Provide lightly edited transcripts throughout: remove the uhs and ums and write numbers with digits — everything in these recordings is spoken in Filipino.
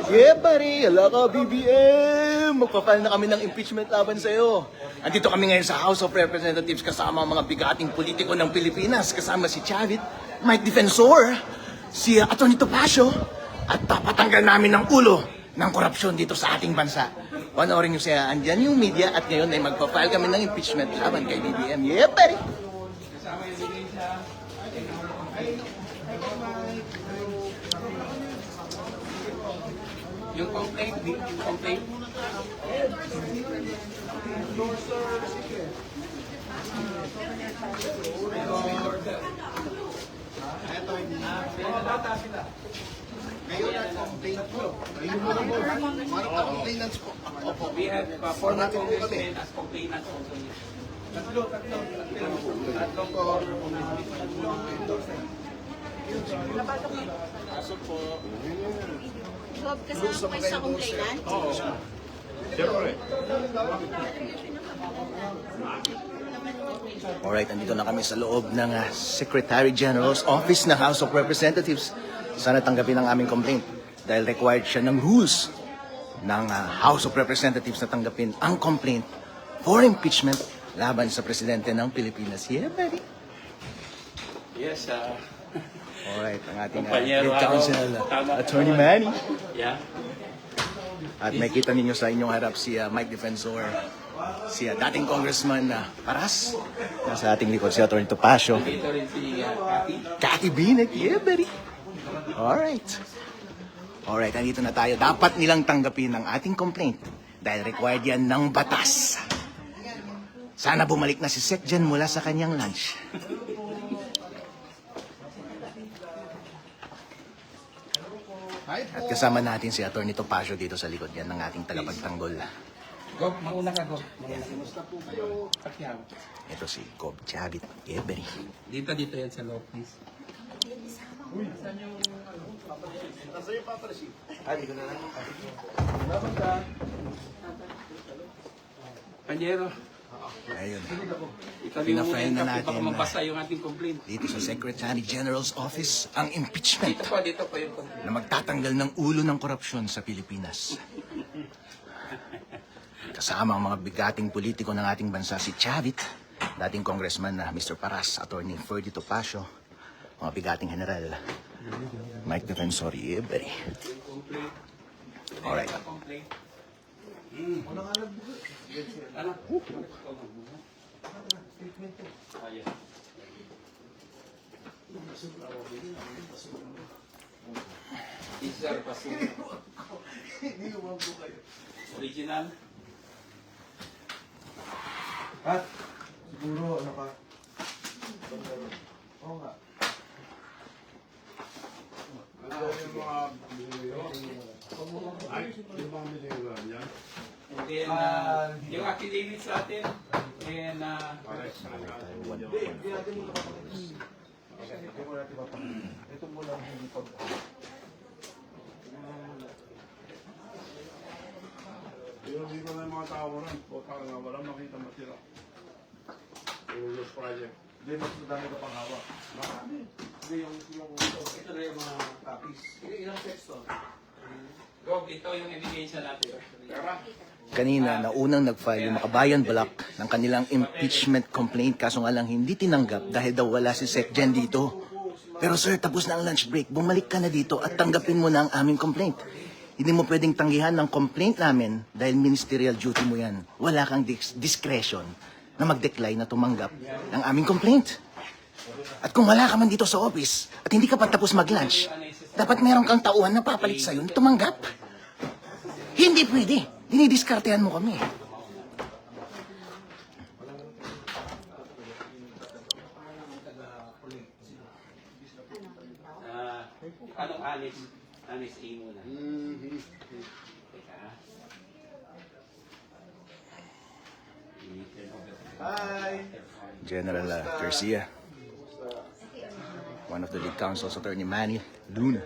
Yeah, pare. Hala ka, BBM. Magpa-file na kami ng impeachment laban sa'yo. Andito kami ngayon sa House of Representatives kasama ang mga bigating politiko ng Pilipinas. Kasama si Chavit, Mike Defensor, si Atty. Topacio, at papatanggal namin ng ulo ng korupsyon dito sa ating bansa. Panoorin nyo siya. Andyan yung media at ngayon ay magpa-file kami ng impeachment laban kay BBM. Yeah, pare. Yung complaint, yung complaint. Ngayon ang complaint po. Mga complainants po. Opo. We have former congressmen as complainants also. Tatlong ko. Kaso po. Bob, kasama ko kayo sa complainant? Oo. Siyempre. Alright, andito na kami sa loob ng Secretary General's Office ng House of Representatives. Sana tanggapin ang aming complaint dahil required siya ng rules ng House of Representatives na tanggapin ang complaint for impeachment laban sa Presidente ng Pilipinas. Yeah, buddy. Yes, Alright, ang ating Kumpanyero Head Counsel, tama. Attorney Manny. yeah. At makita ninyo sa inyong harap si Mike Defensor, si dating Congressman Paras, nasa ating likod si Atty. Topacio, Dito rin si Cathy. Cathy Binek, yeah, buddy. Alright. Alright, andito na tayo. Dapat nilang tanggapin ang ating complaint dahil required yan ng batas. Sana bumalik na si Secgen mula sa kanyang lunch. At kasama natin si Atty. Topacio dito sa likod yan ng ating tagapagtanggol. Go, mauna ka, go. Kamusta po kayo? Pakyaw. Ito si Cobb Chavit, yeah, buddy. Dito yan sa law, please. Panyero, Ayun. itabi mo Pina-file na muna natin baka mabasa yung ating complaint. dito sa Secretary General's Office ang impeachment Dito po yung complaint. na magtatanggal ng ulo ng korupsyon sa Pilipinas. Kasama ang mga bigating politiko ng ating bansa si Chavit, dating congressman na Mr. Paras, Atty. Ferdy Topacio, mga bigating general, Mike Defensor, yeah, buddy. Alright. Complaint. Isar Pasu. Original. At siguro ano ka? Oo nga. And then, yung affidavit sa atin. And, Hindi natin muna papalis. Hindi mo natin papalis. Ito muna ang hindi pag... Yung dito na yung mga tao ron, puta ka nga, walang makita matira. Yung project. Hindi, mas madami ka pang hawak. Marami. Hindi, yung... Ito na yung mga copies. Ilang text to? Gog, ito yung ebidensya natin. Kanina, naunang nag-file yung Makabayan Block ng kanilang impeachment complaint kaso nga lang hindi tinanggap dahil daw wala si Secgen dito. Pero sir, tapos na ang lunch break. Bumalik ka na dito at tanggapin mo na ang aming complaint. Hindi mo pwedeng tanggihan ng complaint namin dahil ministerial duty mo yan. Wala kang discretion na mag-decline na tumanggap ng aming complaint. At kung wala ka man dito sa office at hindi ka pa tapos mag-lunch, dapat meron kang tauhan na papalit sa'yo na tumanggap. Hindi pwede. Dinidiskartehan mo kami. Anong anis? Anis A muna. Teka. Hi! General Garcia, one of the lead counsels, Attorney Manny Luna,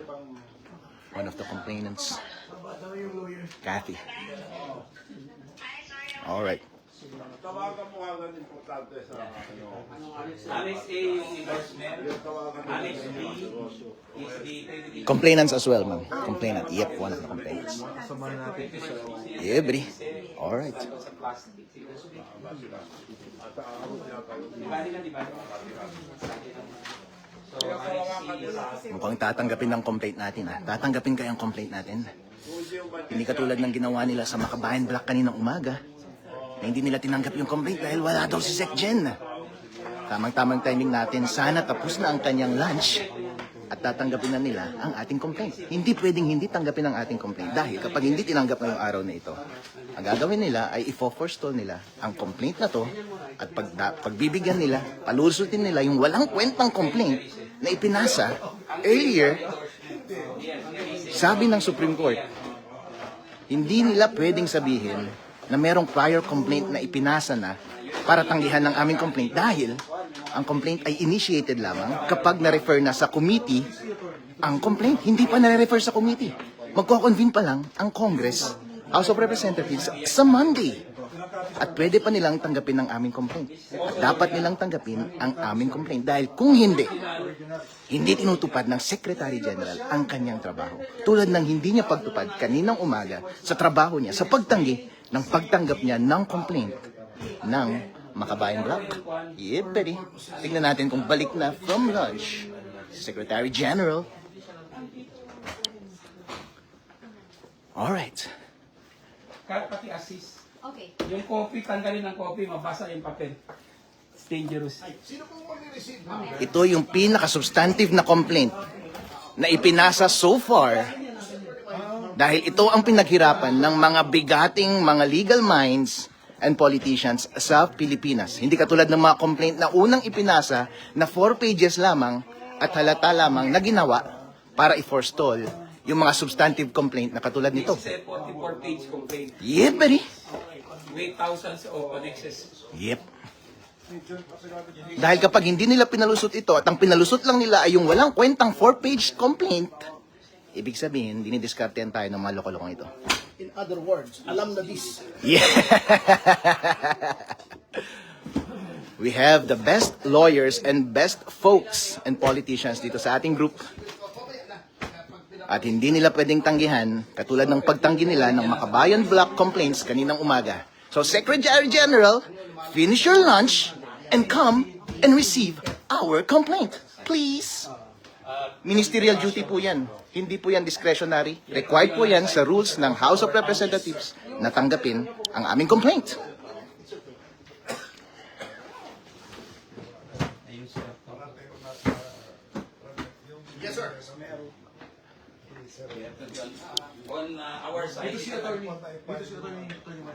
one of the complainants, Cathy. All right. Tawagan mo agad importante sa ano. Annex A yung endorsement. Yung tawagan mo. Annex B is the Complainants as well, ma'am. Complainant. Yep, one of the complainants. Yeah, buddy. Alright. sa plastic. At aawag niya tayo. Di ba nila, di ba? So, Annex C. Mukhang tatanggapin ng complaint natin, ha? Tatanggapin kayang complaint natin. Hindi katulad ng ginawa nila sa Makabayan Block kaninang umaga, na hindi nila tinanggap yung complaint dahil wala daw si Sec Jen. Tamang-tamang timing natin, sana tapos na ang kanyang lunch at tatanggapin na nila ang ating complaint. Hindi pwedeng hindi tanggapin ang ating complaint dahil kapag hindi tinanggap ngayong araw na ito, ang gagawin nila ay i-forestall nila ang complaint na to at pagbibigyan nila, palusutin nila yung walang kwentang complaint na ipinasa earlier. Sabi ng Supreme Court, hindi nila pwedeng sabihin na merong prior complaint na ipinasa na para tanggihan ng aming complaint dahil ang complaint ay initiated lamang kapag na-refer na sa committee ang complaint. Hindi pa na-refer sa committee. Magko-convene pa lang ang Congress, House of Representatives sa Monday. At pwede pa nilang tanggapin ang aming complaint. At dapat nilang tanggapin ang aming complaint dahil kung hindi tinutupad ng Secretary General ang kanyang trabaho. Tulad ng hindi niya pagtupad kaninang umaga sa trabaho niya, sa pagtanggi ng pagtanggap niya ng complaint ng Makabayan Block. Yeah, buddy. Tingnan natin kung balik na from lunch si Secretary General. Alright. Kahit pati assist. Okay. Yung copy, tanggalin ng copy, mabasa yung papel. It's dangerous. Ito yung pinaka-substantive na complaint na ipinasa so far dahil ito ang pinaghirapan ng mga bigating mga legal minds and politicians sa Pilipinas. Hindi katulad ng mga complaint na unang ipinasa na 4 pages lamang at halata lamang na ginawa para i-forestall yung mga substantive complaint na katulad nito. This is a 44-page complaint Yep, buddy. with thousands of annexes. Yep. Dahil kapag hindi nila pinalusot ito at ang pinalusot lang nila ay yung walang kwentang 4-page complaint, ibig sabihin, dinidiskartehan tayo ng mga loko-lokong ito. In other words, alam na this. Yeah. We have the best lawyers and best folks and politicians dito sa ating group. At hindi nila pwedeng tanggihan, katulad ng pagtanggi nila ng Makabayan Block complaints kaninang umaga. So, Secretary General, finish your lunch and come and receive our complaint. Please. Ministerial duty po yan. Hindi po yan discretionary. Required po yan sa rules ng House of Representatives na tanggapin ang aming complaint. Yes, sir. On our side,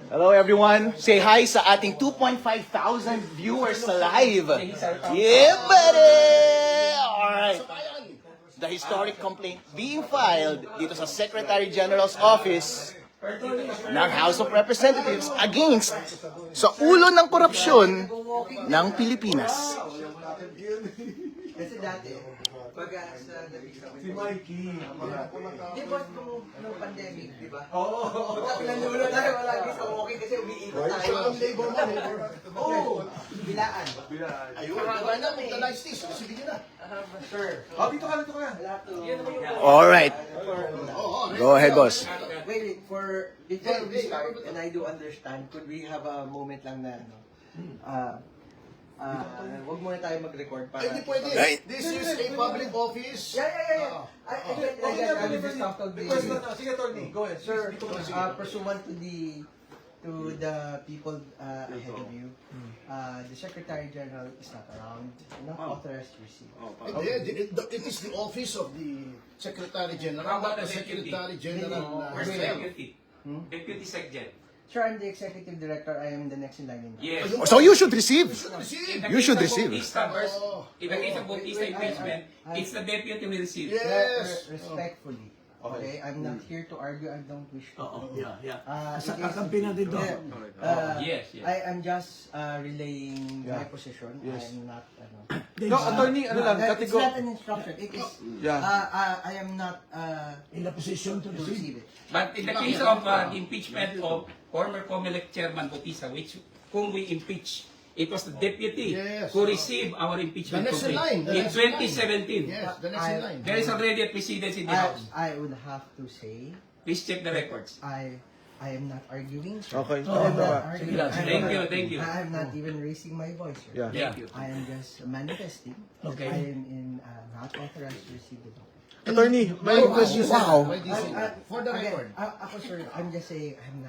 Hello everyone. Say hi sa ating 2.5 thousand viewers sa live. Yeah, buddy! Alright. The historic complaint being filed dito sa Secretary General's office ng House of Representatives against sa ulo ng korupsyon ng Pilipinas. Kasi dati, pag sa Si Mikey. di ba nung pandemic, di ba? Oo. Pagkapilanulo tayo, lagi sa okay kasi umiikot tayo. Ang labor mo, labor. Oo. Bilaan. Ayun, right now, organize this. Sige na. Sure. Oh, dito ka. Wala to. Alright. Go ahead, boss. Wait, before we start, and I do understand, could we have a moment lang na, wag muna tayo mag-record para... Hindi pwede. Right. This is a public office. Yeah. I will just talk to the... Sige, Tony. Go ahead. Sir, pursuant to the people ahead of you, the Secretary General is not around, not authorized to receive. It is the office of the Secretary General, How about not the the deputy? Secretary General. where's the deputy? Deputy Secgen. Sir, I'm the Executive Director. I am the next in line. Yes. So you should receive. In the You case should of receive. Bautista versus- in the case of Bautista impeachment, it's the deputy will receive. Yes. Respectfully. Okay, I'm not here to argue. I don't wish to. Sa kakampi natin to. Yes. I am just relaying my position. I'm not. No, attorney, ano lang, It's not an instruction. It is. I am not In a position to receive. receive it. But in the case of the impeachment of former COMELEC Chairman Bautista, which whom we impeach. It was the deputy Yes. who received our impeachment The next in line, complaint the in next in line. 2017. Yes, the next in line. There is already a precedence in the House. I would have to say, Please check the records. I am not arguing, sir. Okay. I am not arguing. Thank you. I am not even raising my voice, sir. Yeah. Thank you. I am just manifesting that I am not authorized to receive the document. Attorney, may question. Wow. For the Again, record. ako, sir, I'm just saying, I'm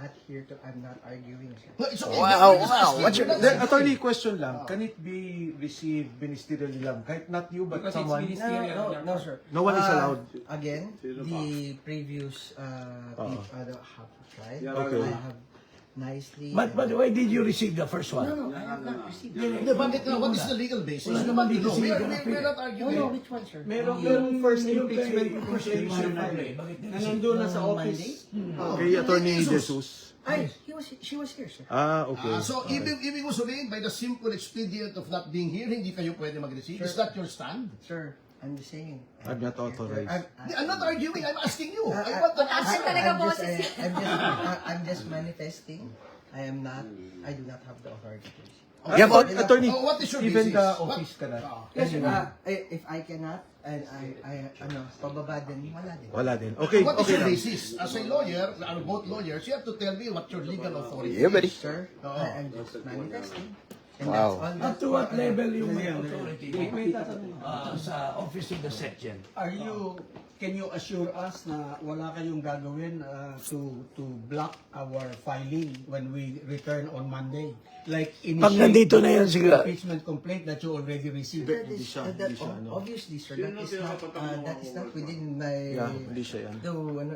not arguing, sir. No, it's okay. Wow, We're just wow. asking. What's your- We're not- Then, attorney, question lang. Can it be received ministerially lang? Kahit not you, but Because it's someone? ministerial. No, sir. No one is allowed. Again, the previous people have tried. Okay. I have nicely. But why did you receive the first one? No, I have not received it. Hindi, bakit nga? What is the legal basis? Wala You naman want to dito know. sa We're not No, arguing. no, which one, sir? Merong first impeachment First impeachment complaint. Bakit na nandun na sa Monday? office kay Attorney Jesus. Ay, she was here, sir. Okay. So, ibig mo sabihin, by the simple expedient of not being here, hindi kayo pwede mag-receive? Is that your stand? Sir, I'm just saying. I'm not authorized. I'm not arguing, I'm asking you. I want an answer. I'm just manifesting. I do not have the authority to receive. Yeah, but Attorney, Oh, what is your even basis? the What? office ka na. Yes, if I cannot, and pababa din, wala din. Wala din. Okay, What is okay your lang. basis? As a lawyer, are both lawyers, you have to tell me what your legal authority Yeah, buddy. is. Sir, I'm just manifesting. And Wow. Up to what level yung may authority sa office of the section? Can you assure us na wala kayong gagawin to block our filing when we return on Monday? Like Pag nandito na yan, sige. impeachment complaint that you already received. Obviously, sir, that is not within my. Yeah, hindi siya yan.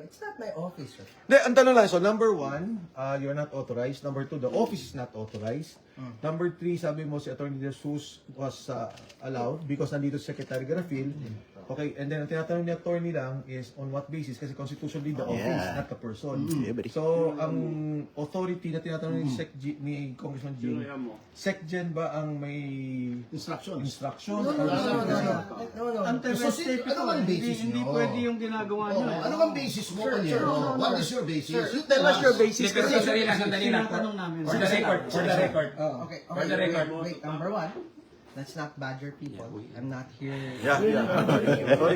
It's not my office, sir. Hindi, ang tanong lang, so number 1, you're not authorized. Number 2, the office is not authorized. Number 3, sabi mo si Attorney Jesus was allowed because nandito si Secretary Garafil. Okay, and then ang tinatanong ni Attorney lang is on what basis? Kasi constitutionally the office, Yeah. not the person. Yeah, buddy. So, ang authority na tinatanong ni Congressman Jing, SecGen ba ang may Instructions. instruction? No. Ano bang basis Hindi nyo? pwede yung ginagawa niyo. Ano bang basis mo kanya? What is your basis? You tell What's us. your basis? Pero sandali lang. Tinatanong namin. For the record. Okay, For the record. wait, number 1, let's not badger people. I'm not here. Yeah.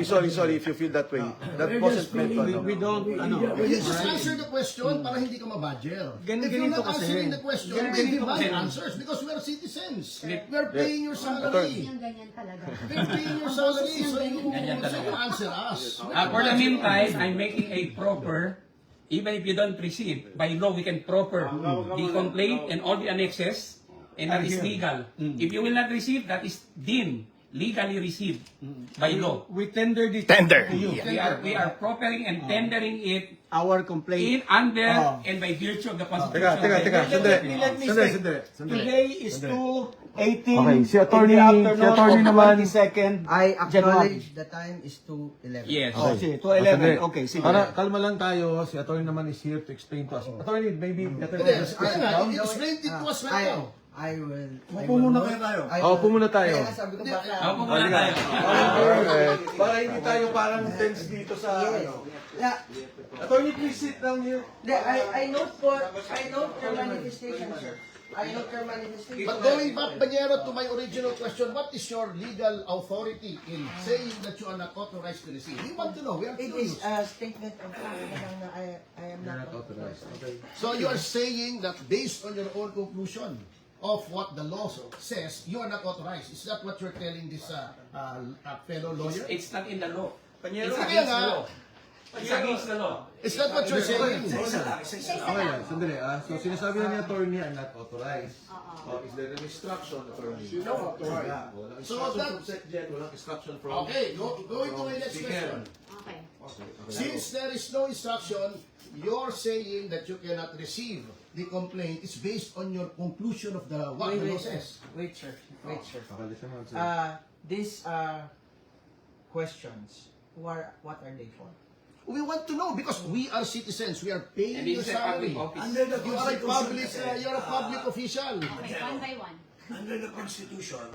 Sorry if you feel that way. That wasn't meant to. We don't, You just answer the question para hindi ka mabadger. If you're Ganito not kasi. answering the question, we demand answers because we are citizens. We are paying your salary. Ganyan talaga. We are paying your salary, so you answer us. For the meantime, I'm making a proper, even if you don't receive, by law we can proper the complaint and all the annexes, and that is legal. If you will not receive, that is deemed legally received by law. We tendered it Tender. to you. We are propping and tendering it Our in, complaint. under, and by virtue of the Constitution. Teka. Sandali. Today is 2:18 Okay, si attorney- in the afternoon si attorney of naman- 22nd I January. acknowledge the time is 2:11. Yes. Oh, sige, Sandali. 2:11. Okay, sige. Para kalma lang tayo, si attorney naman is here to explain to us. Attorney, maybe better Yes, just kaya sit nga, down. explain it to us right now. I will. Upo muna kayo tayo. Upo muna tayo. Kaya nga sabi ko baka. Ako muna tayo. Alright. Para hindi tayo parang tense dito sa ano. Yeah, Attorney, please sit down here. I note your manifestation, sir. I note your manifestation. But going back, Banyero, to my original question, what is your legal authority in saying that you are not authorized to receive? We want to know. We are It curious. is a statement of fact na I am not authorized. Okay. So you are saying that based on your own conclusion of what the law says, you are not authorized. Is that what you're telling this fellow lawyer? It's not in the law. It's Kaya against the nga, law. It's against the law. is that what you're saying? Okay lang, sandali So sinasabi na ni attorney, I'm not authorized. Is there an instruction, attorney? No. Walang So instruction that- from SecGen, walang instruction from... Okay, going to my next question. Okay. Since there is no instruction, you're saying that you cannot receive the complaint is based on your conclusion of the what the law says. Wait, sir. Okay, listen mo. These questions. What are they for? We want to know because we are citizens. We are paying And your it's a public salary. office. Under the You are a public, Constitution, you're a public official. Okay, one by one. under the Constitution,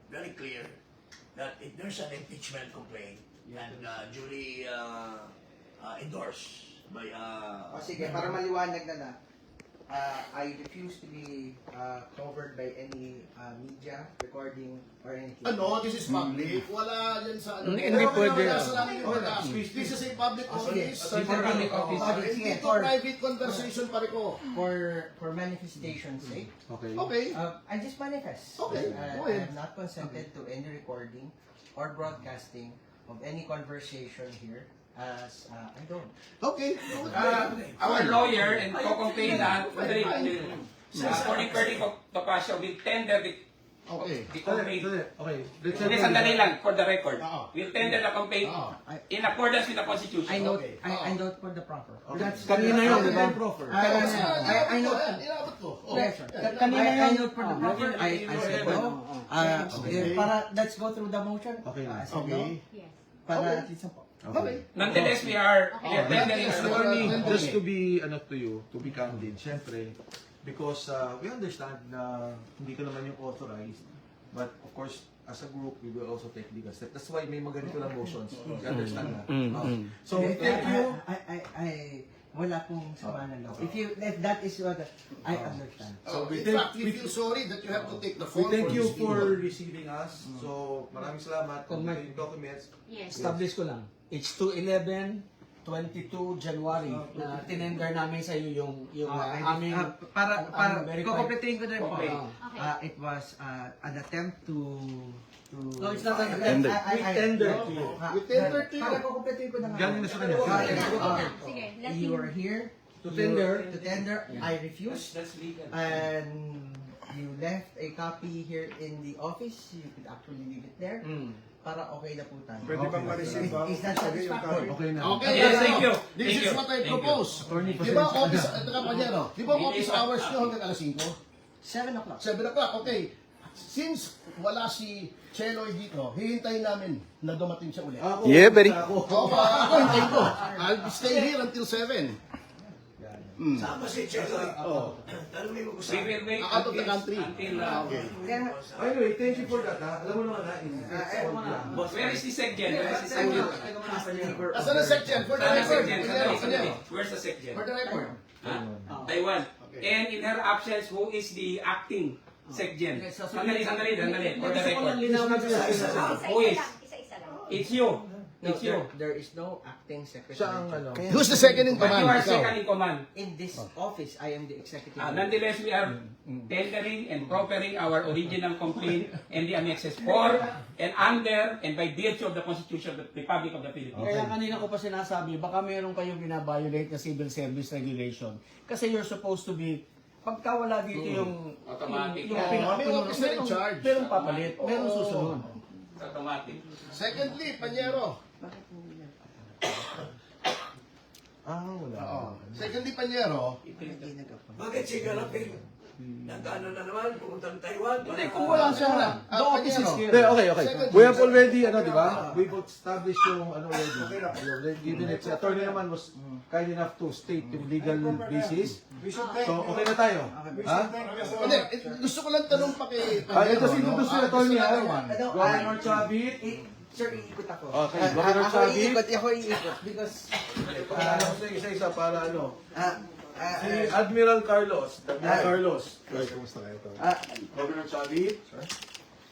very clear that if there's an impeachment complaint and duly endorsed by Sige, para maliwanag na. I refuse to be covered by any media recording or anything. Ano, this is public. Wala yan sa ano. Hindi pwede. Wala sa namin yung batas. This is a public office. Public office. Hindi to private conversation pare ko. For manifestation's sake, Okay. Okay. I just manifest. Okay, I go ahead. have not consented to any recording or broadcasting of any conversation here, as I don't. Okay. Our lawyer and co-complainant, according to Topacio, will tender the complaint. Okay. Let's Hindi, sandali lang, for the record. Oo. We'll tender the complaint Oo. in accordance with the Constitution. I note, Okay. I note for the proper. That's Kanina yun, di ba? I note. Inabot ko. Yes, sir. Kanina I yan. note for the proper. I said no. Para let's go through the motion. Okay. I said no. Okay. Yes. Para Okay. at least po. Okay. Nonetheless, we are tendering. Attorney, just to be to be candid, syempre, because we understand na hindi ka naman yung authorized, but of course, as a group, we will also take legal steps. That's why may mga ganito lang motions. You understand na? So, thank you. Wala pong sama ng loob. If that is what I understand. So, in thank- fact, we feel sorry that you have to take the We fall thank you this for video. receiving us. So, maraming salamat. Kung may documents, Yes. Establish ko lang. It's 2/11/22 January na tinender namin sa iyo yung aming para verified. kukumpletuhin ko na rin po. Okay. It was an attempt to No, it's not an Tender. We tender to you. We tender to you. Para kukumpletuhin ko na nga. galing na sa kanya. Sige, let You him... are here To tender. To tender. I refused. That's legal. And you left a copy here in the office. You could actually leave it there. Para okay na po tayo. Pwede bang ma-receive ba? Is that satisfactory? Okay na. Okay, Yes, thank you. This Thank is you. what I Thank you. propose. Di ba office, kapanyero, di ba office hours nyo hanggang alas 5? 7 o'clock. 7 o'clock, okay. Since wala si Cheloy dito, hihintayin namin na dumating siya ulit. Yeah, buddy. Ako, hintayin ko. I'll stay here until 7. Sama si Cheloy. Tanungin mo ko We sa will wait Out of the country. until Kaya, Anyway, thank you for that. Alam mo naman na, where is the SecGen? Where is the SecGen? Asan ang section? For the Saan ang record. SecGen? Kanyero. Where's the SecGen? For the record. Taiwan. And in her absence, who is the acting SecGen? Sandali. For the record. Who is? Isa-isa lang. It's you. no, It's you. there is no acting secretary. siya ang ano. Who's the second in But you are command? Ikaw. second in command. In this office, I am the executive. Nonetheless, we are tendering and proffering our original complaint and the annexes for and under and by virtue of the Constitution of the Republic of the Philippines. Kaya kanina ko pa sinasabi, baka meron kayong binabiolate na civil service regulation. Kasi you're supposed to be, pagka wala dito yung Automatic. yung May officer in charge. merong papalit, merong susunod. Automatic. Secondly, Panyero. Wala. Secondly, Panyero. Bakit si Galapin? Nag-ano na naman, pumunta ng Taiwan. Kung wala siya, the office is here. Okay. Second. We have already, di ba? We've established yung, already. We've given it. Si attorney naman was kind enough to state yung legal basis. So, okay na tayo. Ha? Hindi, gusto ko lang tanong pa kay Ito si Dudus yung attorney, ha? Ano, Governor Chavit. Sir, iikot ako. Okay, Governor Chavit. Ako iikot because Isa-isa para ano. Si uh, Admiral Carlos. Carlos. Kumusta kayo? Governor Chavit.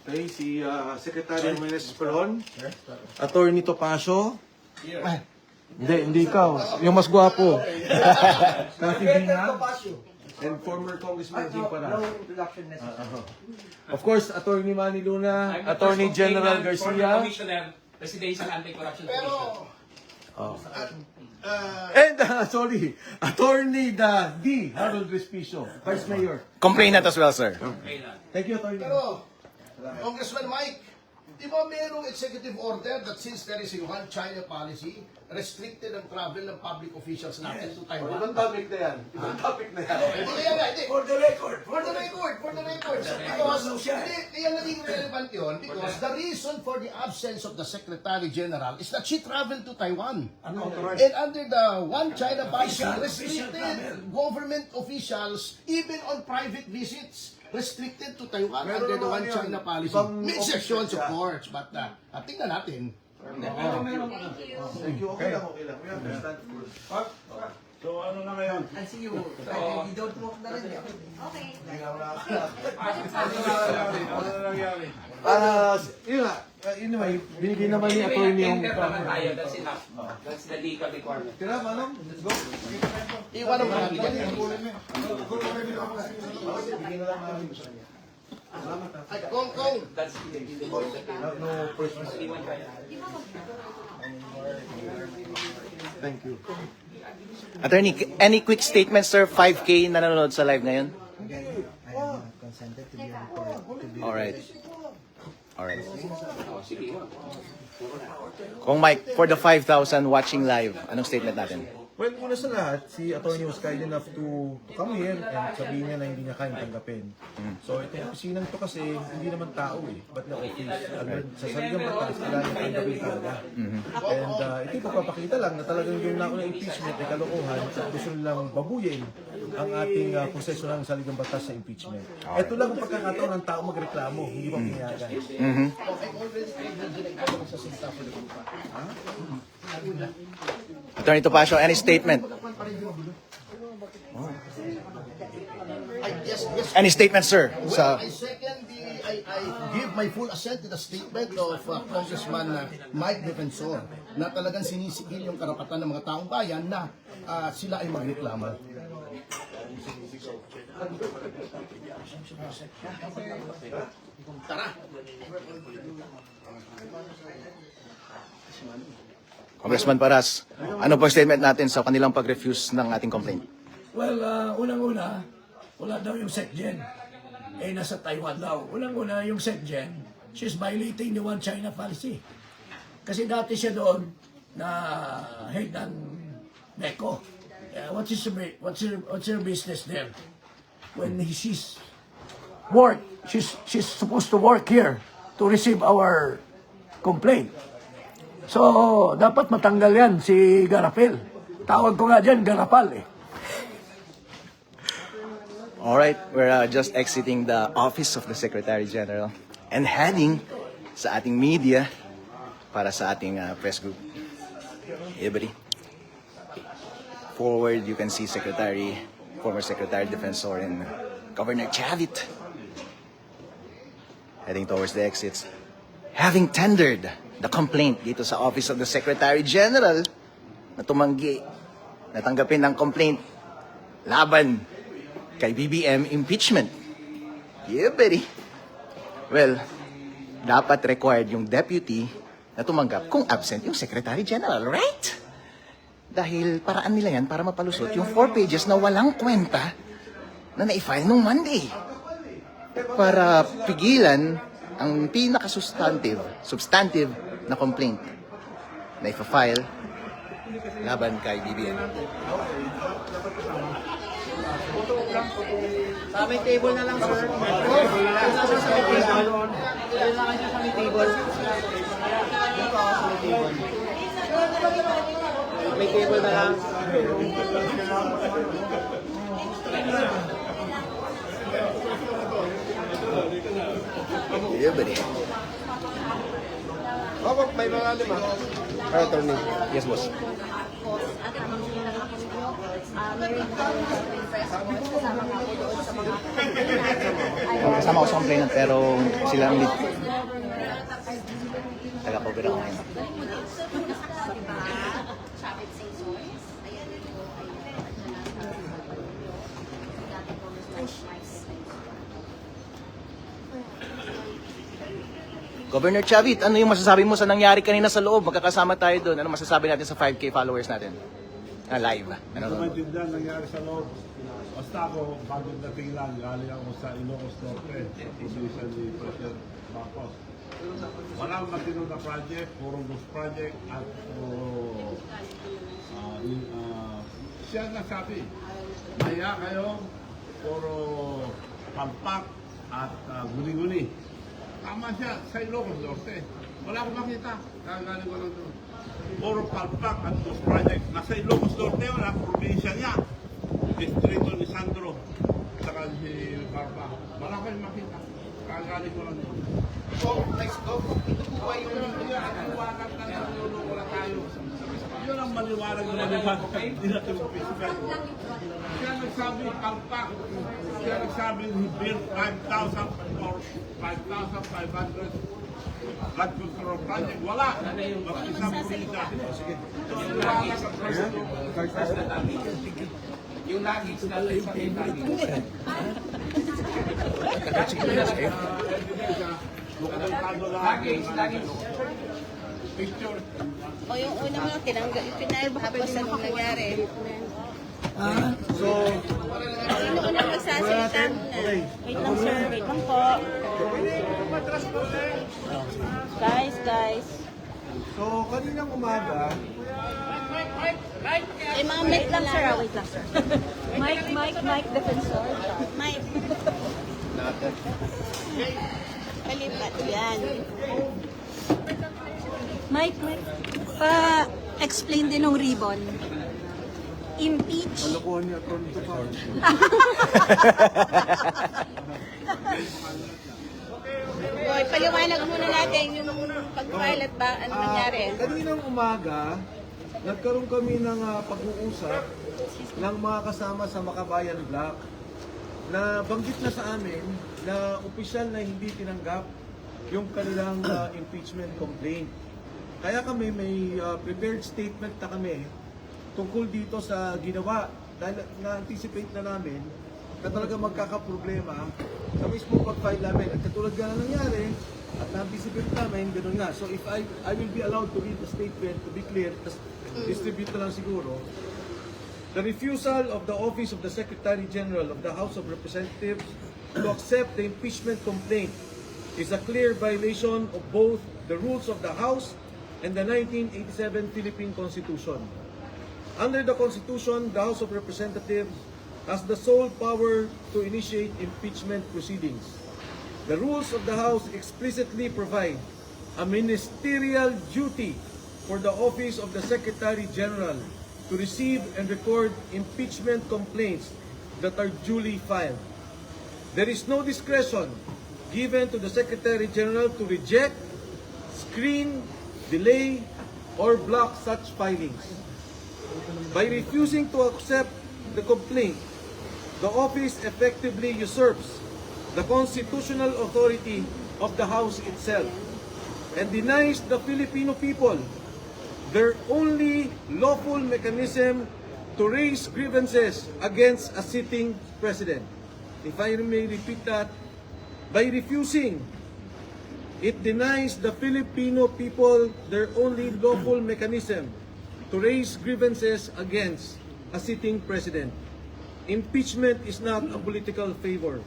Okay, si Secretary Jimenez Peron. Attorney Topacio. Hindi ikaw. Yung mas gwapo. Cathy Bina. And former Congressman Jim no Pana. introduction necessary. Of course, Attorney Manny Luna, I'm the Attorney first General complainant, former Garcia, Commissioner, Presidential Anti-Corruption Pero, Commission. and Attorney Harold Respicio, Vice Mayor. Complainant as well, sir. Thank you, Attorney. pero, Congressman Mike, di ba merong executive order that since there is a one China policy, restricted ang travel ng public officials natin to Taiwan? Ibang topic na yan. Ibang topic na yan. Hindi kaya nga, hindi. For the record. For the record. Because, hindi, kaya naging relevant yun because the reason for the absence of the Secretary General is that she traveled to Taiwan. And under the One China policy, restricted government officials, even on private visits, restricted to Taiwan Meron under the naman One yun. China policy. Ibang May exceptions, of official. course, but tingnan natin. Thank you. Thank you. Okay lang. We understand. So ano ano na ngayon? I'll see you. You don't walk na rin. Okay. Ano na nangyari? Yun nga, anyway, binigay naman ni attorney yung... Enter naman tayo, that's enough. That's the legal requirement. Tira, manong, let's go. Iwanan mo natin yan. Ay, Kong! That's No person. Thank you. Attorney, any quick statements, sir? 5K nanonood sa live ngayon? Again, I am not consented to be on court. To be Alright. Alright. Oh, sige. Kung Mike, for the 5,000 watching live, anong statement natin? Well, una sa lahat, si attorney was kind enough to come here and sabihin niya na hindi niya kayang tanggapin. So, itong opisinang to kasi hindi naman tao eh, but na office. Sa saligang batas, kailangan niya tanggapin talaga. And ito yung pagpapakita lang na talagang yung nako ng impeachment ay kalokohan at gusto nilang babuyin ang ating proseso ng saligang batas sa impeachment. Ito lang ang pagkakataon ng tao magreklamo, hindi ba pinayagan? Attorney Topacio, any statement? Yes. Any statement, sir? Well, I give my full assent to the statement of Congressman Mike Defensor na talagang sinisigil yung karapatan ng mga taong bayan na sila ay magreklamo. Congressman Paras, ano po statement natin sa kanilang pag-refuse ng ating complaint? Well, unang-una, wala daw yung SecGen. Nasa Taiwan daw. Unang-una, yung SecGen, she's violating the One China policy. Kasi dati siya doon na head ng NECO. What's her business there? When she's work, she's supposed to work here to receive our complaint. So, dapat matanggal yan si Garapel. Tawag ko nga dyan, Garapal eh. Alright, we're just exiting the office of the Secretary General and heading sa ating media para sa ating press group. Everybody. Forward, you can see former Secretary Defensor and Governor Chavit heading towards the exits. Having tendered the complaint dito sa office of the Secretary General na tumanggi, natanggapin ng complaint laban kay BBM impeachment. Yeah, buddy. Well, dapat required yung deputy na tumanggap kung absent yung Secretary General, right? Dahil paraan nila yan para mapalusot yung 4 pages na walang kwenta na na-file nung Monday. Para pigilan ang substantive na complaint na ipa-file laban kay BBM. Sa may table na lang, sir. Sa may table. Sa may table. May table na lang. Yeah, buddy. May mga lima. Attorney. Yes, boss. Kasama ko sa complainant pero sila ang lead. Taga-cover ako ngayon. Governor Chavit, ano yung masasabi mo sa nangyari kanina sa loob? Magkakasama tayo doon. Ano masasabi natin sa 5K followers natin? Live. Ano Ano maintindihan nangyari sa loob? Basta ako, bagong dating lang, galing ako sa Ilocos Norte, position ni President Marcos. Walang matinong na project, puro ghost project, at puro siya nagsabi, maya kayo, puro pampak at guni-guni. Tama siya, sa Ilocos Norte. Wala akong makita, kagaling ko lang doon. Puro palpak at ghost project. Nasa Ilocos Norte, wala, probinsya niya. Distrito ni Sandro, saka si Barba. Wala kayong makita, kagaling ko lang doon. So, let's go. Ito po ba yung maliwanag na naluloko na tayo? Yun ang maliwanag. maliwanag naman yung mga hindi na impeachment. Siya nagsabi, palpak. Siya nagsabi, he built 5,000 or 5,500 flood control project. Wala. Mag-isang pulisa. So, naliwanag ang president. Yung luggage natin sa luggage. Luggage. Picture. O yung una mo, tinanggal, tapos anong nangyari? So, Sino unang magsasalita muna? Wait lang sir, wait lang po. Guys. so kaninang umaga, Eh, mga mic lang sir, Wait lang sir. Mike, defensor. Mic. Palipat yan. Mike. Pa-explain din ng ribbon. Impeach. kalokohan niya Atty. Tupac. Boy, paliwanag muna natin yung pag-file at ba, ano nangyari? Kaninang umaga, nagkaroon kami ng pag-uusap ng mga kasama sa Makabayan Block na banggit na sa amin na opisyal na hindi tinanggap yung kanilang impeachment complaint. Kaya kami may prepared statement na kami tungkol dito sa ginawa dahil na-anticipate na namin na talaga magkakaproblema sa mismo pag-file namin. At katulad nga na nangyari, at na-anticipate namin, gano'n nga. So if I will be allowed to read the statement, to be clear, distribute na lang siguro. The refusal of the Office of the Secretary General of the House of Representatives to accept the impeachment complaint is a clear violation of both the rules of the House and the 1987 Philippine Constitution. Under the Constitution, the House of Representatives has the sole power to initiate impeachment proceedings. The rules of the House explicitly provide a ministerial duty for the Office of the Secretary General to receive and record impeachment complaints that are duly filed. There is no discretion given to the Secretary General to reject, screen, delay, or block such filings. By refusing to accept the complaint, the office effectively usurps the constitutional authority of the House itself and denies the Filipino people their only lawful mechanism to raise grievances against a sitting president. If I may repeat that, by refusing, it denies the Filipino people their only lawful mechanism to raise grievances against a sitting president. Impeachment is not a political favor.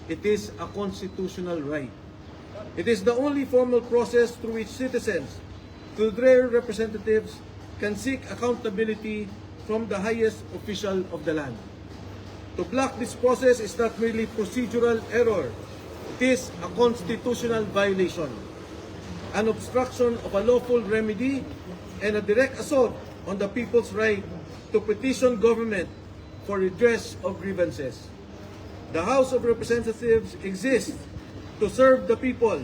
It is a constitutional right. It is the only formal process through which citizens, through their representatives, can seek accountability from the highest official of the land. To block this process is not merely procedural error. It is a constitutional violation, an obstruction of a lawful remedy, and a direct assault on the people's right to petition government for redress of grievances. The House of Representatives exists to serve the people,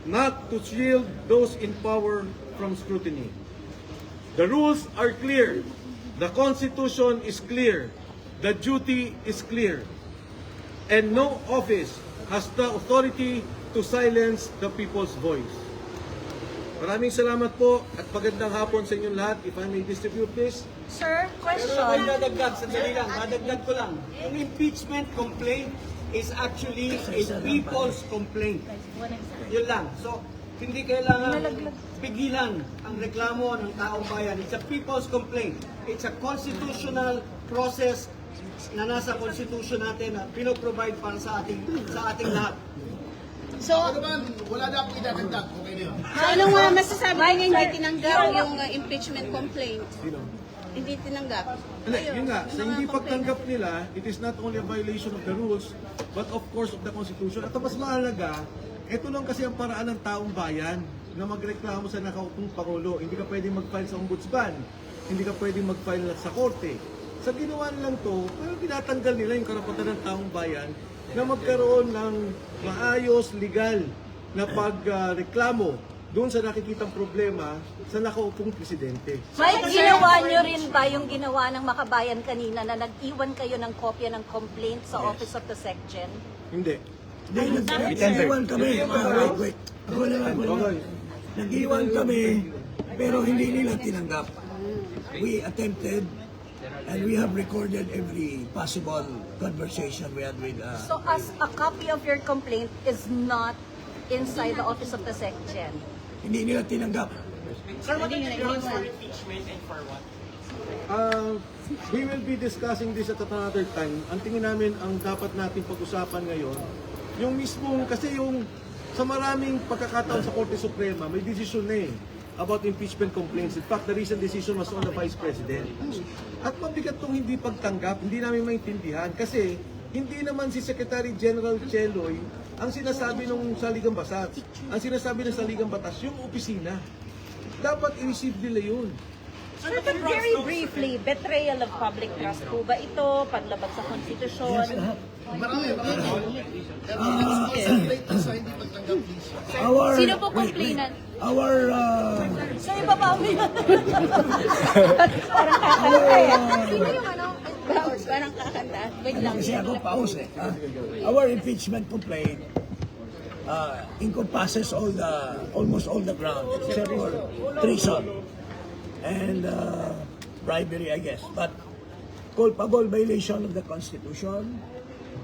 not to shield those in power from scrutiny. The rules are clear. The Constitution is clear. The duty is clear. And no office has the authority to silence the people's voice. Maraming salamat po at magandang hapon sa inyong lahat. If I may distribute this. Sir, question. Sandali lang, madagdag ko lang. Yung impeachment complaint is actually a people's complaint. Yun lang. So, hindi kailangan pigilan ang reklamo ng taong bayan. It's a people's complaint. It's a constitutional process na nasa constitution natin na pinoprovide para sa ating lahat. So, Ako naman, wala na akong idadagdag. Okay na yun. so anong masasabi niya hindi tinanggap yung impeachment complaint? Hindi tinanggap. Hindi, Ayun, yun nga, yung sa mga hindi complaint. pagtanggap nila, it is not only a violation of the rules, but of course of the Constitution. At ang mas mahalaga, ito lang kasi ang paraan ng taong bayan na magreklamo sa nakaupong Pangulo. Hindi ka pwedeng mag-file sa ombudsman, hindi ka pwedeng mag-file sa korte. Sa ginawa nilang to, parang tinatanggal nila yung karapatan ng taong bayan na magkaroon ng maayos, legal na pagreklamo doon sa nakikitang problema sa nakaupong presidente. Mike, ginawa nyo rin ba yung ginawa ng Makabayan kanina na nag-iwan kayo ng kopya ng complaint sa Office of the SecGen? Hindi. Nag-iwan kami. Wait. Ako lang. Okay. Nag-iwan kami, pero hindi nila tinanggap. We attempted, and we have recorded every possible conversation we had with... So as a copy of your complaint is not inside the Office of the SecGen? Hindi nila tinanggap. We will be discussing this at another time. Ang tingin namin, ang dapat natin pag-usapan ngayon, yung mismong, kasi yung sa maraming pagkakataon sa Korte Suprema, may decision na about impeachment complaints. In fact, the recent decision was on the Vice President. At mabigat itong hindi pagtanggap, hindi namin maintindihan kasi hindi naman si Secretary General Cheloy ang sinasabi ng Saligang Batas. Ang sinasabi ng Saligang Batas, yung opisina. Dapat i-receive nila yun. Sir, but very briefly, betrayal of public trust po ba ito? Paglabag sa konstitusyon? Marami. Sa hindi pagtanggap, please. Our, Sino po complainant? Our, Sir, ibaba mo yan. Parang kakanta eh. Sino yung ano? Parang kakanta. Wait lang. kasi ako paus eh. Our impeachment complaint encompasses almost all the ground except for treason and bribery, I guess. But culpable violation of the Constitution,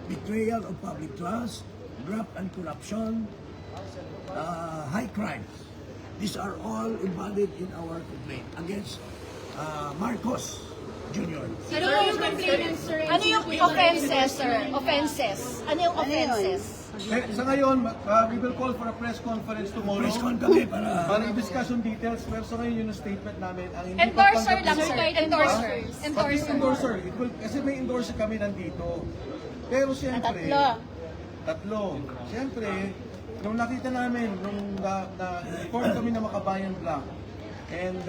betrayal of public trust, graft and corruption, high crimes. These are all embodied in our complaint against Marcos Jr. Ano yung complainant, sir? Ano yung offenses, sir? Offenses. Ano yung offenses? Sa ngayon, we will call for a press conference tomorrow. Press con kami para i-discuss yung details. Pero sa ngayon, yun ang statement namin. Ang hindi Endorser pagtanggap- lang, sir. Endorser. Pati endorser. Kasi may endorser kami nandito. Pero siyempre, tatlo. Siyempre, nung nakita namin, nung na-inform kami na Makabayan Black, and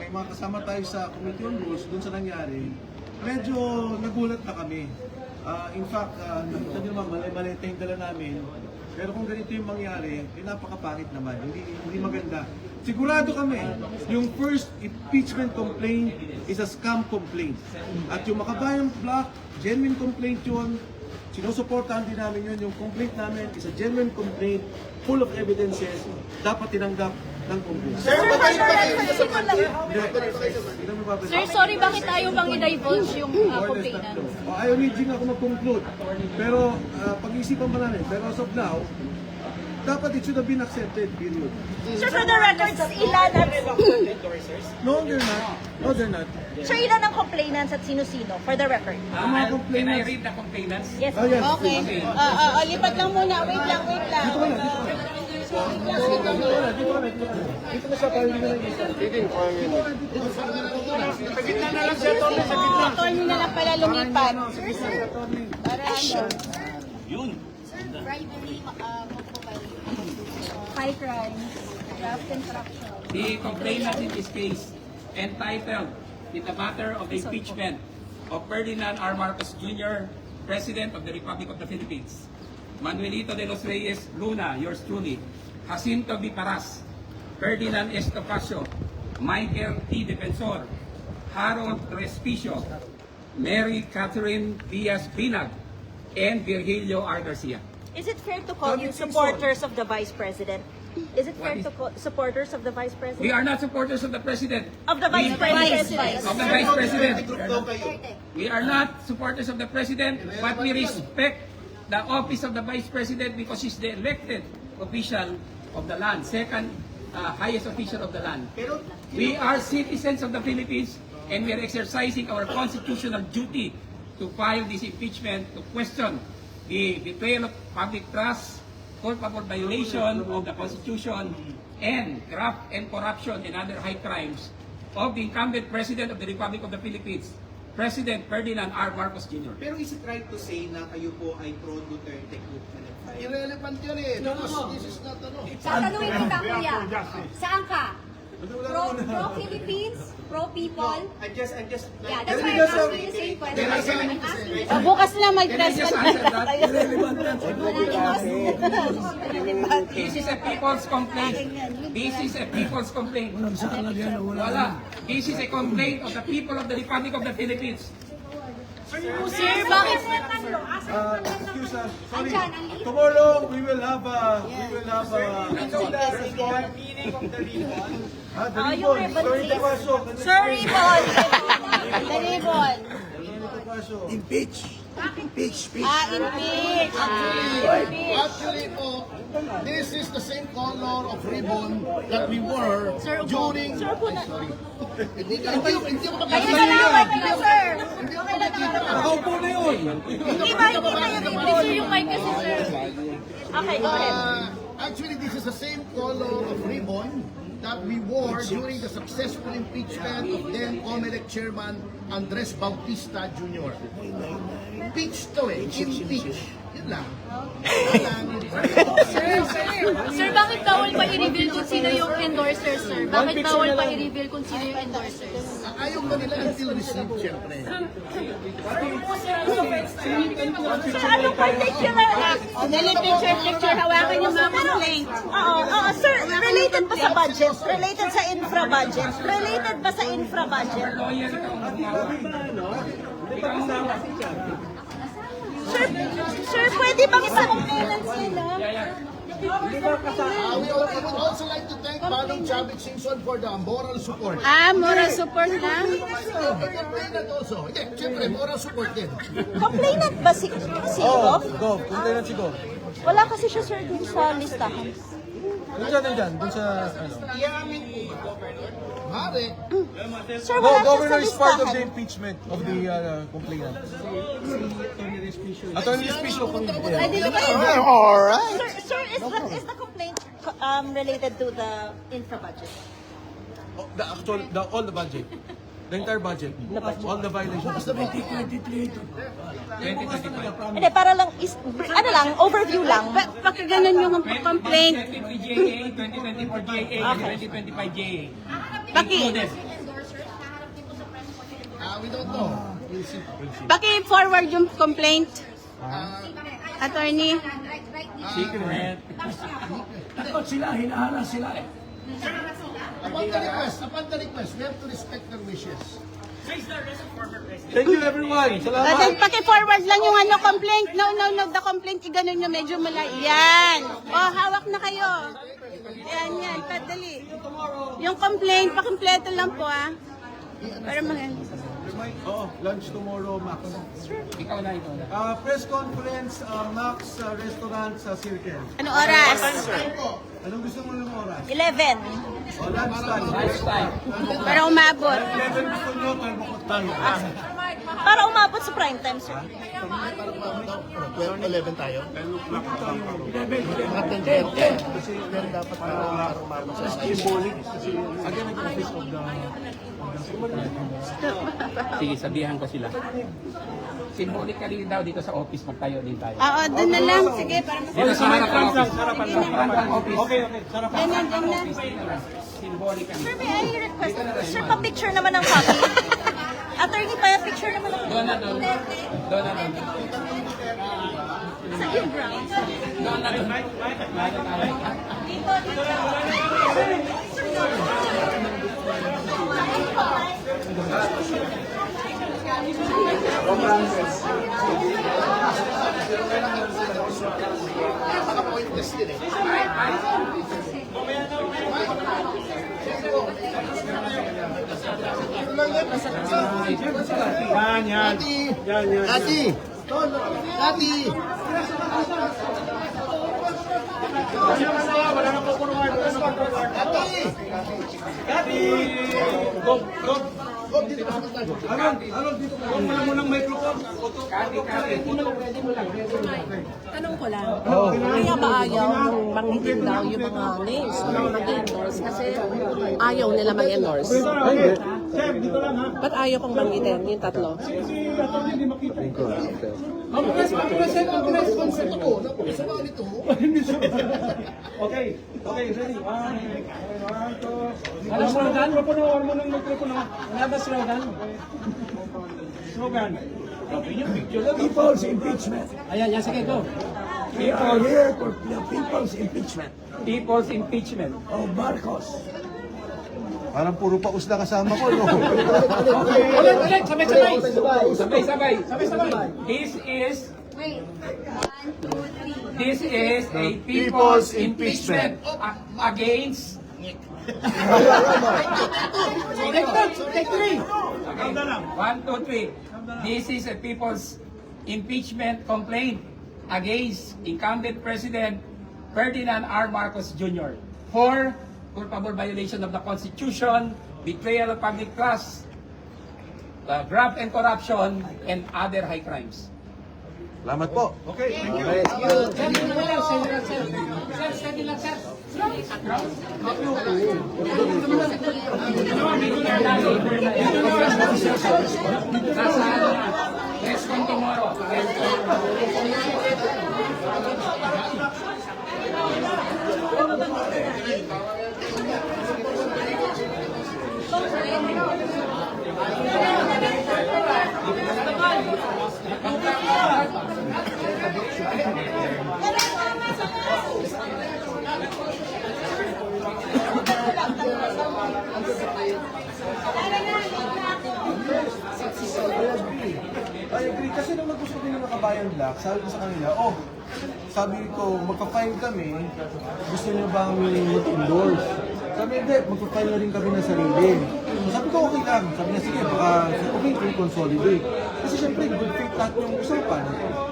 may mga kasama tayo sa Committee on Rules dun sa nangyari, medyo nagulat na kami. In fact, nakita nyo naman, mali-mali yung dala namin. Pero kung ganito yung mangyari, napakapangit naman. Hindi maganda. Sigurado kami, yung first impeachment complaint is a scam complaint. At yung Makabayan Black, genuine complaint yun. Sinusuportahan din namin yun. Yung complaint namin is a genuine complaint, full of evidences, dapat tinanggap ng Congress. Sir, sorry, bakit ayaw bang i-divulge yung complainant? Ayaw ni Jing ako mag-conclude. Pero pag-iisipan pa namin. Pero as of now, dapat it should have been accepted, period. Sir, for the records, ilan at... No, they're not. No, they're not. Sir, ilan ang complainants at sino-sino? For the record. Ang mga Can I complainants. read the complainants? Yes. Oh, yes. Okay. Lipat lang muna. Wait lang. Dito ka na. Dito na sa pahingin na lang isa. Sa gitna na lang siya, Tony, sa gitna. Attorney na lang pala lumipat. Para ano? High crimes, graft and corruption. The complainant in this case entitled in the matter of the impeachment of Ferdinand R. Marcos Jr., President of the Republic of the Philippines, Manuelito de los Reyes Luna, yours truly, Jacinto V. Paras, Ferdinand Estopacio, Michael T. Defensor, Harold Respicio, Mary Catherine Diaz Binag, and Virgilio R. Garcia. Is it fair to call you supporters of the Vice President? Is it fair to call supporters of the Vice President? We are not supporters of the President. Of the Vice President. Of the Vice President. We are not supporters of the President, but we respect the office of the Vice President because he's the elected official of the land, second highest official of the land. We are citizens of the Philippines and we are exercising our constitutional duty to file this impeachment to question the betrayal of public trust, culpable violation of the Constitution, and graft and corruption and other high crimes of the incumbent President of the Republic of the Philippines, President Ferdinand R. Marcos Jr. Pero is it right to say na kayo po ay pro-Duterte group na nag-file? Irrelevant yun eh. Because this is not ano. Tatanungin kita, kuya. Saan ka? Pro-Philippines? Pro-people? I'm just Yeah, that's why I'm asking the same Bukas na may Can I press just conference answer that? tayo. This is a people's complaint. This is a people's complaint. Wala. This is a complaint of the people of the Republic of the Philippines. Sir, bakit? Excuse us. Sorry. Tomorrow we will have a yung ribbon please. Sir, ribbon. The ribbon. Impeach. Impeach. Impeach. Actually po, this is the same color of ribbon that we wore during... Sorry. Hindi ko Ayun na, sir. Nakaupo na yun. Hindi ba yung picture yung mic kasi, sir? Okay, go ahead. Actually, this is the same color of ribbon that we wore during the successful impeachment of then COMELEC Chairman Andres Bautista Jr. Impeach to eh. Impeach. Yun lang. Sir, bakit bawal pa i-reveal kung sino yung endorsers, sir? Bakit bawal pa i-reveal kung sino yung endorsers? Ayaw ba nila until received, syempre. Sir, anong particular act? Dali, picture, hawakan yung mga complaint. Oo, sir, related ba sa budget? Related sa infra budget? Related ba sa infra budget? Sir, pwede bang sa complainants nila? We would also like to thank Manong Chavit Singson for the moral support. Moral support lang? Complainant also. Hindi, syempre, moral support din. Complainant ba si Gov? Gov, complainant si Gov. Wala kasi siya, sir, dun sa listahan. Nandyan, dun sa, ano. Mare, Sir, wala siya sa Governor is part of the listahan. impeachment of the complainant. Attorney Espicio. Pwede ba kayo? Sir, is the complaint related to the infra budget? All the budget. The entire budget. All the violations. 2023 ito. Hindi, para lang, overview lang. Pakaganon yung complaint. 2023 GAA, 2024 GAA, and 2025 GAA. Included. we don't know. Paki-forward yung complaint. Attorney. Secret. Dapat sila, hinaharas sila eh. Upon the request, we have to respect their wishes. Thank you everyone. Salamat. Paki-forward lang yung complaint. No, the complaint, iganon nyo medyo Yan. Hawak na kayo. Yan, padali. Yung complaint, pakimpleto lang po Para Lunch tomorrow, Max. Ikaw na. Press conference, Max Restaurant sa Circle. Ano oras? Anong gusto mo ng oras? 11. Lunchtime. Para umabot. 11 gusto nyo, 12 o'clock tayo. Para umabot sa prime time, sir. 11 tayo? Again, nag-office of the... Sige, sabihan ko sila. Symbolic ka rin daw dito sa office, magtayo din tayo. Oo, doon na lang. Sige, para Dito sa harap ng office. Harap ng office. Okay, sarap. Ganyan. Symbolic ka Sir, may I request? Sir, pa-picture naman ng copy. Attorney, pa-picture naman ng Doon na. sa in-ground. Doon na. Pointless din Ati! Wala mo ng microphone. Tanong ko lang, kaya ba ayaw nung banggitin daw yung mga names ng mga nag-endorse? Kasi ayaw nila mag-endorse. Ba't ayaw kong banggitin yung tatlo? Okay, ready. Slogan? Papunawar mo ng microphone. Another slogan. slogan. People's impeachment. Ayan, yan, sige, go. We are here for the people's impeachment People's impeachment. of Marcos. Parang puro paus na kasama ko, no? Ulit, sabay-sabay. Sabay-sabay. This is a people's impeachment against Take three. Okay. 1, 2, 3. This is a people's impeachment complaint against incumbent President Ferdinand R. Marcos Jr. for culpable violation of the Constitution, betrayal of public trust, graft and corruption, and other high crimes. Salamat po. Okay, thank you. Let's come tomorrow. I agree. Kasi nung nag-gusto din ng Kabayan Black, sabi ko sa kanila, sabi ko, magpa-file kami, gusto niyo bang mag-endorse? Sabi, hindi, magpa-file na rin kami ng sarili. Sabi ko, okay lang. Sabi niya, sige, baka okay, consolidate. Kasi syempre, good faith lahat yung usapan.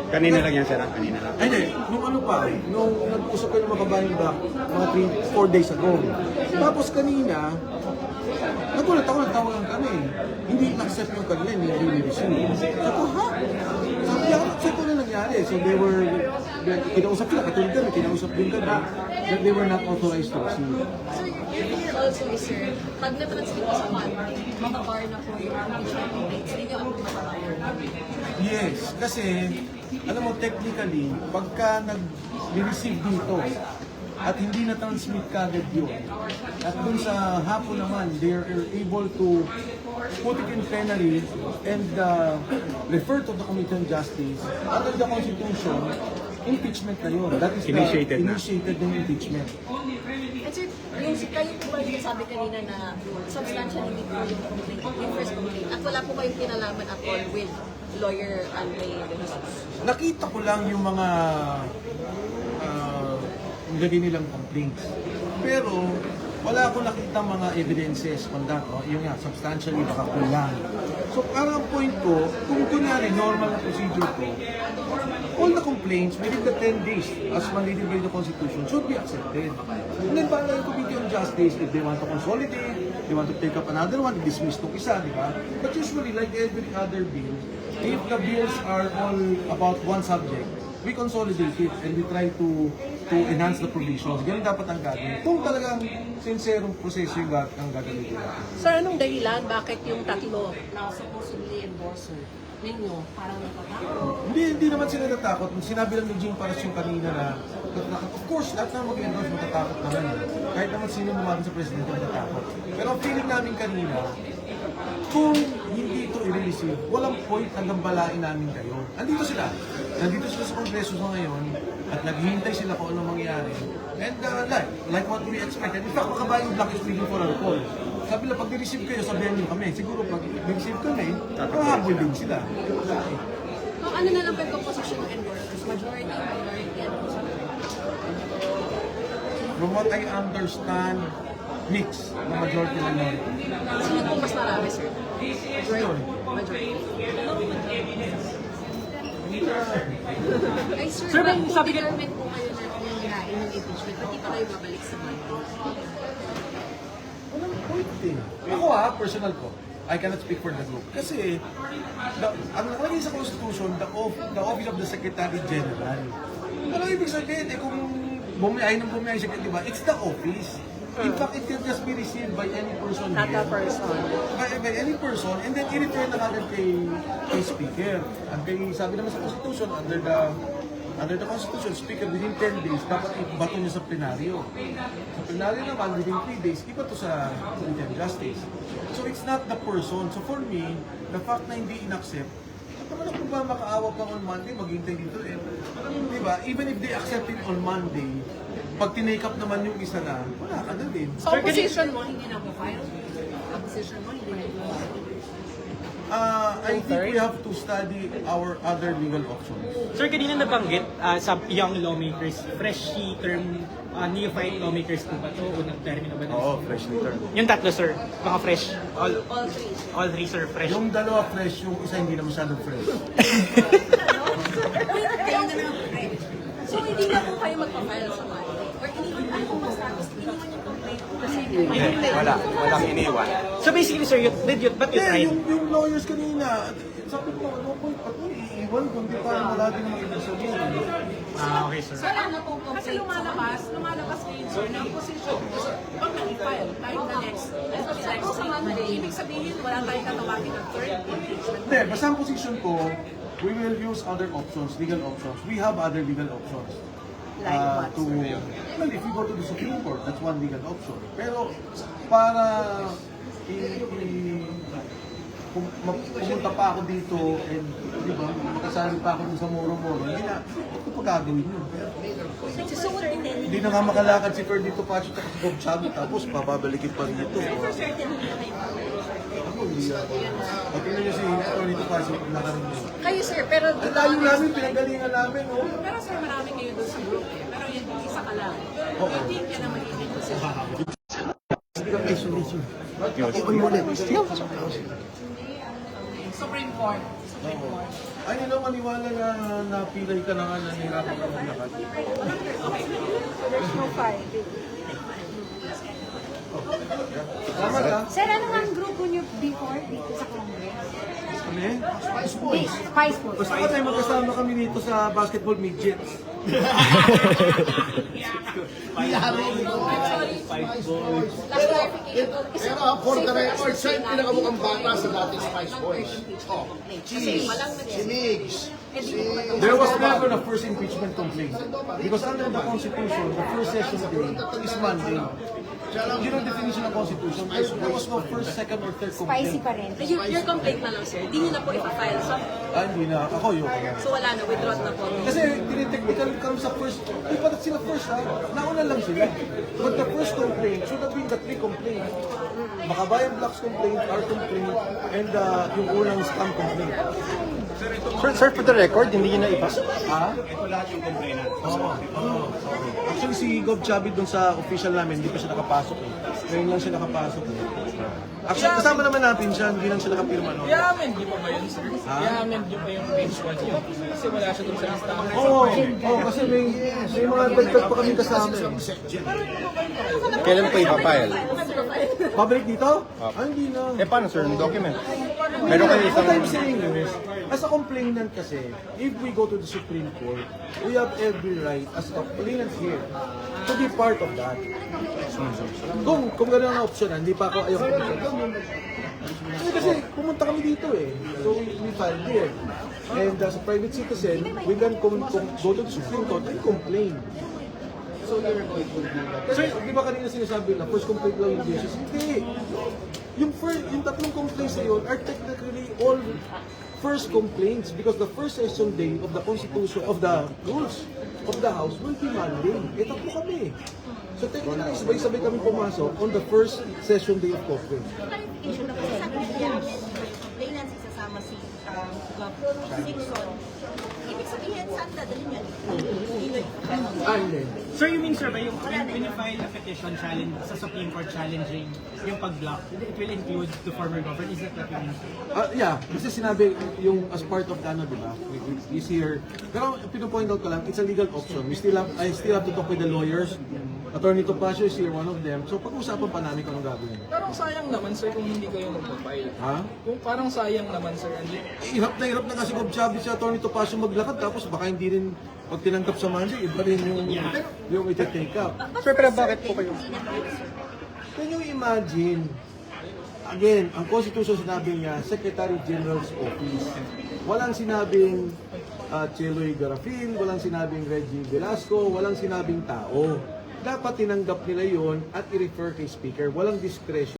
Kanina lang yan, sir. Kanina lang. Ay, hindi. Nung ano pa, nung nag-usap kayo ng mga Kabayan Black, mga 4 days ago. Tapos kanina, nagulat ako, nagtawagan kami. Hindi na-accept yung kanila, hindi receive. Sabi ko, ha? Sabi niya, check ko na nangyari. So they were, kinausap sila, katulad kami, kinausap din kami, that they were not authorized to receive. Sir, also, sir, pag na-transmit ko sa monthly, makabar na po yung impeachment complaints. Hindi ako makabar. Yes, kasi, alam mo, technically, pagka nag-receive dito, at hindi na-transmit kagad yun, at dun sa hapon naman, they are able to put it in plenary and refer to the Committee on Justice under the Constitution, impeachment na yun. That is Initiated na. initiated ng impeachment. And sir, yung kayo po ba yung sabi kanina na substantial hindi po yung complaint, yung first complaint, at wala po kayong kinalaman at all with lawyer Andre De Jesus? Nakita ko lang yung mga nilagay nilang complaints. Pero wala akong nakita mga evidences on that, yung nga, substantially baka kulang. So parang ang point ko, kung kunyari normal na procedure ko, all the complaints within the 10 days as mandated by the Constitution should be accepted. And then para yung Committee on Justice, if they want to consolidate, they want to take up another one, dismiss itong isa, di ba? But usually, like every other bill, if the bills are all about one subject, we consolidate it and we try to enhance the provisions. Ganun dapat ang gagawin. Kung talagang sincerong proseso yung ang gagawin natin. Sir, anong dahilan bakit yung tatlo na supposedly endorser ninyo parang natatakot? Hindi naman sila natakot. Sinabi lang ni Jing Paras yung kanina na, of course, lahat na mag-endorse matatakot naman. Kahit naman sino lumabas sa presidente matatakot. Pero ang feeling namin kanina, kung hindi ito i-receive, walang point na gambalain namin kayo. Andito sila. Nandito sila sa Kongreso sa ngayon at naghihintay sila kung anong mangyari. And like what we expected. In fact, Kabayan Black is waiting for our call. Sabi lang, pag ni-receive kayo, sabihan niyo kami. Siguro pag ni-receive kami, mahabol din sila. Kung ano na lang po yung composition ng endorsers? Majority, minority, and From what I understand, mix na majority minority. sino po mas marami, sir? Majority. Ay, sir, bakit po determine po kayo na hinahin ng impeachment? Pati pa kayo babalik sa monthly? Walang point eh. Ako personal ko, I cannot speak for the group. Kasi, ang nakalagay sa Constitution, the Office of the Secretary General. Ano ibig sabihin? Kung bumiyahin siya, di ba? It's the office. In fact, it can just be received by any person Not here. a person. By any person, and then i-return na agad kay Speaker. At kay, sabi naman sa Constitution, under the Constitution, Speaker, within 10 days, dapat ibato niya sa plenaryo. Sa plenaryo naman, within 3 days, iba to sa Committee on Justice. So So it's not the person. So for me, the fact na hindi in-accept, naman ako ba makaawa pa on Monday, maghintay dito eh. Di ba? Even if they accept it on Monday, pag tinake up naman yung isa na, wala ka na din. So, position mo, hindi na po-file? Ang position mo, hindi na po-file? I think we have to study our other legal options. Sir, kanina nabanggit sa young lawmakers, freshly term neophyte lawmakers po ba ito? Unang termino ba ito? Oo, freshly term. Yung tatlo, sir, mga fresh. All three, sir, fresh. Yung dalawa fresh, yung isa hindi na masyadong fresh. Kayo na lang. So, hindi na po kayo magpa-file sa Monday? Or iniwan yung complaint kasi Walang iniwan. So basically, sir, but you tried? Yung lawyers kanina, sabi ko, ano po, ba't mo iiwan kung di pa wala din naman ibig sabihin. Okay, sir. Sir, ano pong Kasi complaint? lumalabas ngayon, sir, na ang position, pag nag-file, tayo na next week, ibig sabihin, wala tayong tatawagin ng third impeachment. Hindi, basta ang position ko, we will use other options, legal options. We have other legal options. Well, if you go to the Supreme Court, that's one legal option. Pero para pumunta pa ako dito and di ba, makasali pa ako dun sa Moro-Moro, hindi na, ito pa gagawin yun. Hindi na nga makalakad si Ferdito Pacho at si Bob Chavez, tapos papabalikin pa rin ito. Ako, hindi ako. Pag tingnan niyo si Ferdito Pacho, nakarin niyo. Kayo, sir, pero... Ang tayo namin, pinagalingan namin, oh. Pero sir, marami kayo doon sa group eh. Pero yun, isa ka lang. Hindi yan ang magiging position. Supreme Court. Ay, nila maniwala na napilay ka na nga, nahihirapan ka maglakad. There's no file. Tama ka? Sir, ano nga ang grupo niyo before dito sa Congress? Kami? Spice Boys. Basta ka tayo magkasama kami dito sa basketball midgets. Pero for the record, siya yung pinakamukhang bata sa dating Spice Boys. Oh, si Migs. There was never a first impeachment complaint. Because under the Constitution, the first session day is Monday. You know the definition of Constitution? There was no first, second, or third complaint. Spicy pa rin. Your complaint na lang, sir. Hindi nyo na po ipafile. So, Hindi na. Ako yun. so wala na, withdraw na po. Kasi tinitechnical kami sa first, di pa sila first ha, nauna lang sila. But the first complaint should have been the three complaints. Makabayan Blacks complaint, our complaint, and yung unang scam complaint. Sir, for the record, hindi yun na ipasa. Ha? Ito lahat yung complaint. Actually, si Gob Chavez dun sa official namin, hindi pa siya nakapasok eh. Ngayon lang siya nakapasok eh. Actually, kasama naman natin siya, hindi lang siya nakapirma. No? I-amend niyo pa ba yun, sir? I-amend niyo pa yung page 1 niyo. Kasi wala siya dun sa listahan. Oo, kasi may mga dagdag pa kami kasama eh. Kailan pa ipapile? Pabalik dito? Hindi na. Paano, sir? Yung document? Meron kayo isang... What I'm saying is, as a complainant kasi, if we go to the Supreme Court, we have every right as complainants here to be part of that. Kung gano'n ang option, hindi pa ako ayaw kasi pumunta kami dito eh. So we filed here. And as a private citizen, we can go to the Supreme Court and complain. So you're going to do that. Kasi di ba kanina sinasabi na first complaint lang yung basis? Hindi. Yung tatlong complaints na yun are technically all first complaints because the first session day of the Constitution, of the rules of the House will be Monday. Tatlo kami. So technically, sabay-sabay kami pumasok on the first session day of conference. Clarification na po sa complainants isasama si Gov. Dixon. Ibig sabihin, saan dadalhin yan? Hindi. Sir, you mean, sir, ba yung when you file a petition challenge sa Supreme Court challenging yung pag-block, it will include the former government? Is that what you mean? Yeah, kasi sinabi yung as part of the ano, di ba? Is here. Pero pino-point out ko lang, it's a legal option. I still have to talk with the lawyers. Attorney Topacio is here, one of them. So pag-usapan pa namin kung anong gagawin. Parang sayang naman, sir, kung hindi kayo mag-file. Ha? Kung parang sayang naman, sir. Hirap na kasi Bob Chavez si Attorney Topacio maglakad tapos baka hindi rin pag tinanggap sa Monday, iba rin yung iti-take up. Sir, pero bakit po kayo? Can you imagine? Again, ang Constitution sinabi niya, Secretary General's Office. Walang sinabing Cheloy Garafil, walang sinabing Reggie Velasco, walang sinabing tao. Dapat tinanggap nila yon at i-refer kay Speaker. Walang discretion.